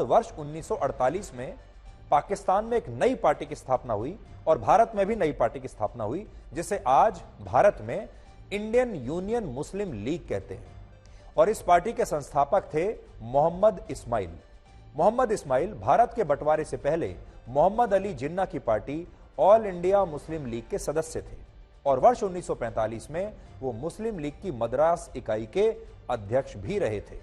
वर्ष 1948 में पाकिस्तान में एक नई पार्टी की स्थापना हुई और भारत में भी नई पार्टी की स्थापना हुई, जिसे आज भारत में इंडियन यूनियन मुस्लिम लीग कहते हैं। और इस पार्टी के संस्थापक थे मोहम्मद इस्माइल। मोहम्मद इस्माइल भारत के बंटवारे से पहले मोहम्मद अली जिन्ना की party all India Muslim league के सदस्य थे और वर्ष 1945 में वो मुस्लिम लीग की मद्रास इकाई के अध्यक्ष भी रहे थे।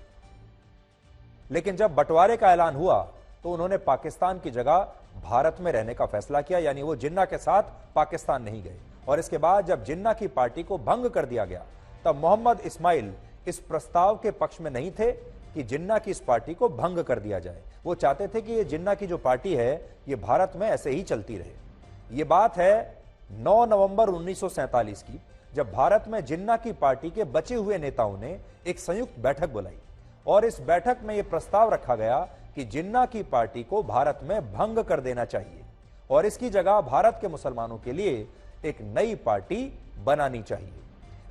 लेकिन जब बंटवारे का ऐलान हुआ तो उन्होंने पाकिस्तान की जगह भारत में रहने का फैसला किया, यानी वो जिन्ना के साथ पाकिस्तान नहीं गए। और इसके बाद जब जिन्ना की पार्टी को भंग कर दिया गया तब मोहम्मद इस्माइल इस प्रस्ताव के पक्ष में नहीं थे कि जिन्ना की इस पार्टी को भंग कर दिया जाए। वो चाहते थे कि ये जिन्ना की जो पार्टी है ये भारत में ऐसे ही चलती रहे। ये बात है 9 नवंबर 1947 की, जब भारत में जिन्ना की पार्टी के बचे हुए नेताओं ने एक संयुक्त बैठक बुलाई और इस बैठक में यह प्रस्ताव रखा गया कि जिन्ना की पार्टी को भारत में भंग कर देना चाहिए और इसकी जगह भारत के मुसलमानों के लिए एक नई पार्टी बनानी चाहिए।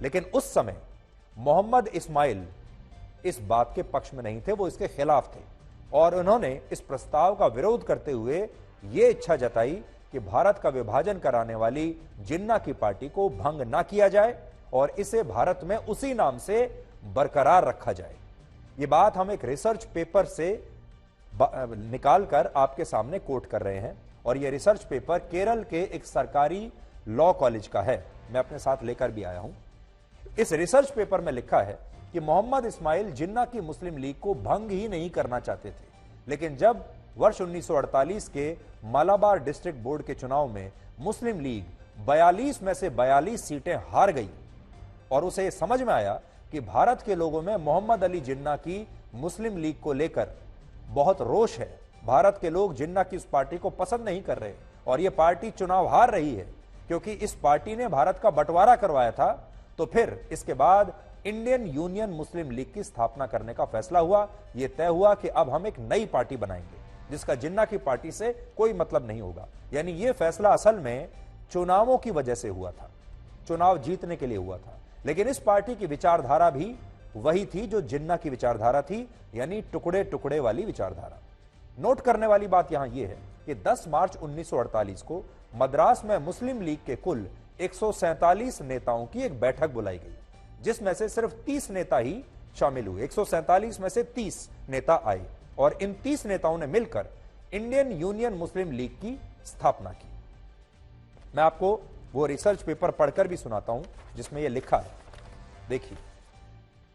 लेकिन उस समय मोहम्मद इस्माइल इस बात के पक्ष में नहीं थे, वो इसके खिलाफ थे और उन्होंने इस प्रस्ताव का विरोध करते हुए यह इच्छा जताई कि भारत का विभाजन कराने वाली जिन्ना की पार्टी को भंग ना किया जाए और इसे भारत में उसी नाम से बरकरार रखा जाए। ये बात हम एक रिसर्च पेपर से निकालकर आपके सामने कोट कर रहे हैं और यह रिसर्च पेपर केरल के एक सरकारी लॉ कॉलेज का है। मैं अपने साथ लेकर भी आया हूं। इस रिसर्च पेपर में लिखा है कि मोहम्मद इस्माइल जिन्ना की मुस्लिम लीग को भंग ही नहीं करना चाहते थे, लेकिन जब वर्ष 1948 के मालाबार डिस्ट्रिक्ट बोर्ड के चुनाव में मुस्लिम लीग 42 में से 42 सीटें हार गई और उसे समझ में आया कि भारत के लोगों में मोहम्मद अली जिन्ना की मुस्लिम लीग को लेकर बहुत रोष है। भारत के लोग जिन्ना की इस पार्टी को पसंद नहीं कर रहे और यह पार्टी चुनाव हार रही है क्योंकि इस पार्टी ने भारत का बंटवारा करवाया था। तो फिर इसके बाद इंडियन यूनियन मुस्लिम लीग की स्थापना करने का फैसला हुआ। यह तय हुआ कि अब हम एक नई पार्टी बनाएंगे जिसका जिन्ना की पार्टी से कोई मतलब नहीं होगा। यानी यह फैसला असल में चुनावों की वजह से हुआ था, चुनाव जीतने के लिए हुआ था। लेकिन इस पार्टी की विचारधारा भी वही थी जो जिन्ना की विचारधारा थी, यानी टुकड़े टुकड़े वाली विचारधारा। नोट करने वाली बात यहां यह है कि 10 मार्च 1948 को मद्रास में मुस्लिम लीग के कुल 147 नेताओं की एक बैठक बुलाई गई, जिसमें से सिर्फ 30 नेता ही शामिल हुए। 147 में से 30 नेता आए और इन 30 नेताओं ने मिलकर इंडियन यूनियन मुस्लिम लीग की स्थापना की। मैं आपको वो रिसर्च पेपर पढ़कर भी सुनाता हूं जिसमें यह लिखा है। देखिए,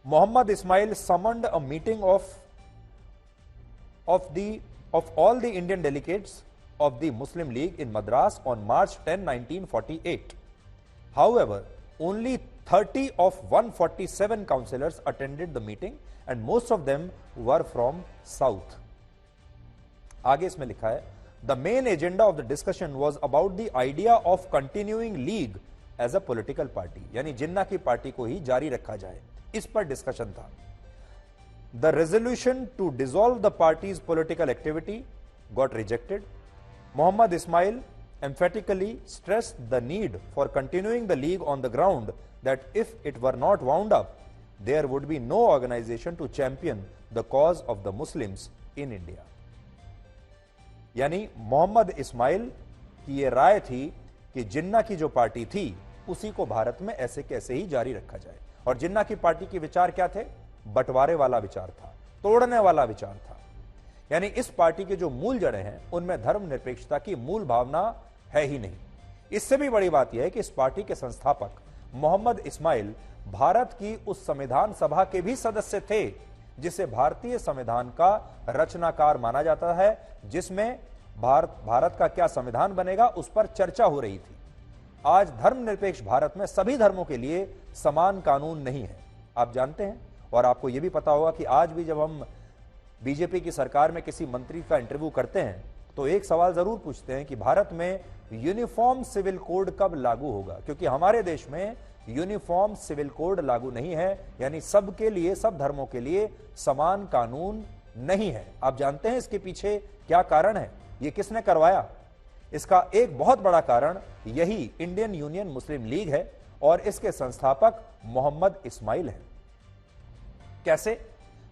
Mohammed Ismail summoned a meeting of all the Indian delegates of the Muslim League in Madras on March 10, 1948. However, only 30 of 147 councillors attended the meeting and most of them were from South. आगे इसमें लिखा है, The main agenda of the discussion was about the idea of continuing league as a political party. यानी जिन्ना की party को ही जारी रखा जाए, इस पर डिस्कशन था। The resolution to dissolve the party's political activity got rejected. Mohammad Ismail emphatically stressed the need for continuing the league on the ground that if it were not wound up, there would be no organization to champion the cause of the Muslims in India. यानी मोहम्मद इस्माइल की यह राय थी कि जिन्ना की जो party थी उसी को भारत में ऐसे कैसे ही जारी रखा जाए। और जिन्ना की पार्टी के विचार क्या थे? बंटवारे वाला विचार था, तोड़ने वाला विचार था। यानी इस पार्टी के जो मूल जड़ें हैं उनमें धर्मनिरपेक्षता की मूल भावना है ही नहीं। इससे भी बड़ी बात यह है कि इस पार्टी के संस्थापक मोहम्मद इस्माइल भारत की उस संविधान सभा के भी सदस्य थे जिसे भारतीय संविधान का रचनाकार माना जाता है, जिसमें भारत का क्या संविधान बनेगा उस पर चर्चा हो रही थी। आज धर्मनिरपेक्ष भारत में सभी धर्मों के लिए समान कानून नहीं है, आप जानते हैं। और आपको यह भी पता होगा कि आज भी जब हम बीजेपी की सरकार में किसी मंत्री का इंटरव्यू करते हैं तो एक सवाल जरूर पूछते हैं कि भारत में यूनिफॉर्म सिविल कोड कब लागू होगा, क्योंकि हमारे देश में यूनिफॉर्म सिविल कोड लागू नहीं है, यानी सबके लिए, सब धर्मों के लिए समान कानून नहीं है। आप जानते हैं इसके पीछे क्या कारण है, ये किसने करवाया? इसका एक बहुत बड़ा कारण यही इंडियन यूनियन मुस्लिम लीग है और इसके संस्थापक मोहम्मद इस्माइल हैं। कैसे?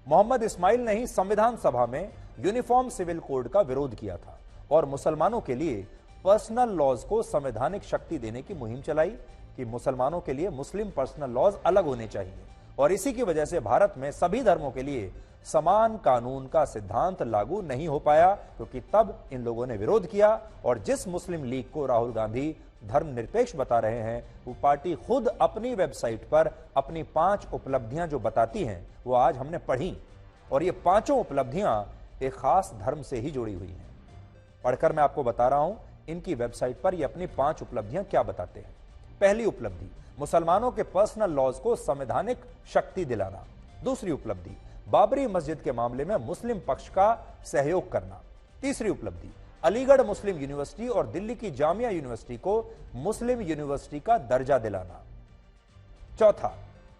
मोहम्मद इस्माइल ने ही संविधान सभा में यूनिफॉर्म सिविल कोड का विरोध किया था और मुसलमानों के लिए पर्सनल लॉज को संवैधानिक शक्ति देने की मुहिम चलाई कि मुसलमानों के लिए मुस्लिम पर्सनल लॉज अलग होने चाहिए। और इसी की वजह से भारत में सभी धर्मों के लिए समान कानून का सिद्धांत लागू नहीं हो पाया, क्योंकि तब इन लोगों ने विरोध किया। और जिस मुस्लिम लीग को राहुल गांधी धर्मनिरपेक्ष बता रहे हैं, वो पार्टी खुद अपनी वेबसाइट पर अपनी 5 उपलब्धियां जो बताती हैं वो आज हमने पढ़ी, और ये 5 उपलब्धियां एक खास धर्म से ही जुड़ी हुई हैं। पढ़कर मैं आपको बता रहा हूं इनकी वेबसाइट पर ये अपनी 5 उपलब्धियां क्या बताते हैं। पहली उपलब्धि, मुसलमानों के पर्सनल लॉज को संवैधानिक शक्ति दिलाना। दूसरी उपलब्धि, बाबरी मस्जिद के मामले में मुस्लिम पक्ष का सहयोग करना। तीसरी उपलब्धि, अलीगढ़ मुस्लिम यूनिवर्सिटी और दिल्ली की जामिया यूनिवर्सिटी को मुस्लिम यूनिवर्सिटी का दर्जा दिलाना। चौथा,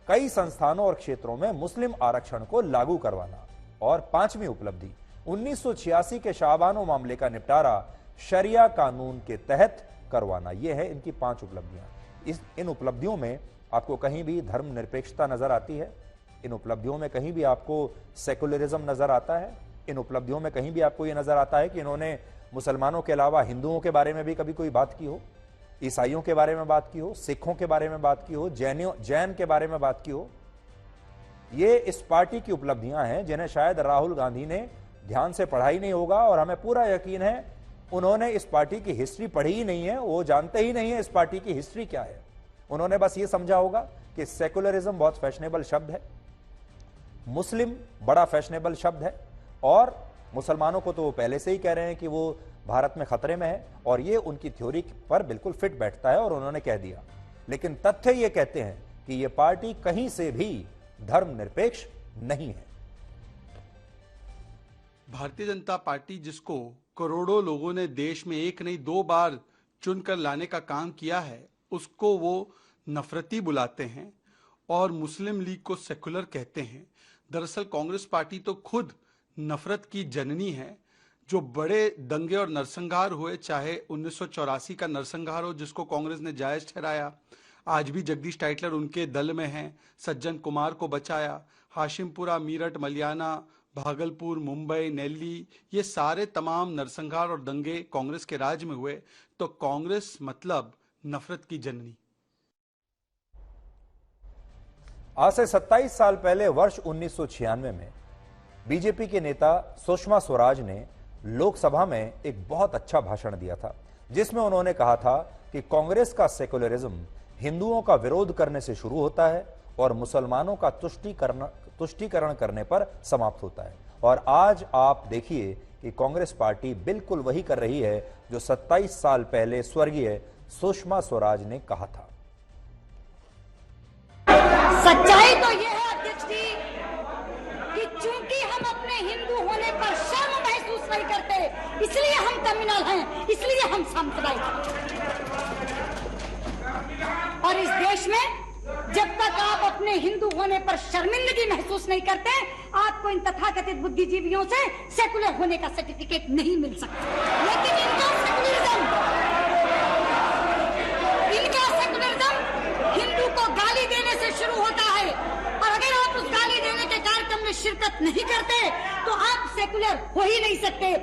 कई संस्थानों और क्षेत्रों में मुस्लिम आरक्षण को लागू करवाना। और 5वीं उपलब्धि, 1986 के शाहबानो मामले का निपटारा शरिया कानून के तहत करवाना। यह है इनकी 5 उपलब्धियां। इन उपलब्धियों में आपको कहीं भी धर्मनिरपेक्षता नजर आती है? इन उपलब्धियों में कहीं भी आपको सेकुलरिज्म नजर आता है? इन उपलब्धियों में कहीं भी आपको यह नजर आता है कि इन्होंने मुसलमानों के अलावा हिंदुओं के बारे में भी कभी कोई बात की हो, ईसाइयों के बारे में बात की हो, सिखों के बारे में बात की हो, जैन के बारे में बात की हो? ये इस पार्टी की उपलब्धियां हैं जिन्हें शायद राहुल गांधी ने ध्यान से पढ़ा ही नहीं होगा, और हमें पूरा यकीन है उन्होंने इस पार्टी की हिस्ट्री पढ़ी ही नहीं है, वो जानते ही नहीं है इस पार्टी की हिस्ट्री क्या है। उन्होंने बस ये समझा होगा कि सेकुलरिज्म बहुत फैशनेबल शब्द है, मुस्लिम बड़ा फैशनेबल शब्द है, और मुसलमानों को तो वो पहले से ही कह रहे हैं कि वो भारत में खतरे में है, और ये उनकी थ्योरी पर बिल्कुल फिट बैठता है और उन्होंने कह दिया। लेकिन तथ्य ये कहते हैं कि ये पार्टी कहीं से भी धर्मनिरपेक्ष नहीं है। भारतीय जनता पार्टी, जिसको करोड़ों लोगों ने देश में एक नहीं 2 बार चुनकर लाने का काम किया है, उसको वो नफरती बुलाते हैं और मुस्लिम लीग को सेकुलर कहते हैं। दरअसल कांग्रेस पार्टी तो खुद नफरत की जननी है। जो बड़े दंगे और नरसंहार हुए, चाहे 1984 का नरसंहार हो जिसको कांग्रेस ने जायज ठहराया, आज भी जगदीश टाइटलर उनके दल में हैं, सज्जन कुमार को बचाया, हाशिमपुरा, मीरठ, मलियाना, भागलपुर, मुंबई, नेल्ली, ये सारे तमाम नरसंहार और दंगे कांग्रेस के राज में हुए। तो कांग्रेस मतलब नफरत की जननी। आज से 27 साल पहले वर्ष 1996 में बीजेपी के नेता सुषमा स्वराज ने लोकसभा में एक बहुत अच्छा भाषण दिया था, जिसमें उन्होंने कहा था कि कांग्रेस का सेकुलरिज्म हिंदुओं का विरोध करने से शुरू होता है और मुसलमानों का तुष्टीकरण करने पर समाप्त होता है। और आज आप देखिए कि कांग्रेस पार्टी बिल्कुल वही कर रही है जो 27 साल पहले स्वर्गीय सुषमा स्वराज ने कहा था। सच्चाई तो यह है अध्यक्ष जी कि चूंकि हम अपने हिंदू होने पर शर्म महसूस नहीं करते, इसलिए हम कम्युनल हैं, इसलिए हम सांप्रदायिक हैं। और इस देश में जब तक आप अपने हिंदू होने पर शर्मिंदगी महसूस नहीं करते, आपको इन तथाकथित बुद्धिजीवियों से सेकुलर होने का सर्टिफिकेट नहीं मिल सकता। लेकिन इनका सेकुलरिज्म हिंदू को गाली देने से शुरू होता है, और अगर आप उस गाली देने के कार्यक्रम में शिरकत नहीं करते तो आप सेकुलर हो ही नहीं सकते।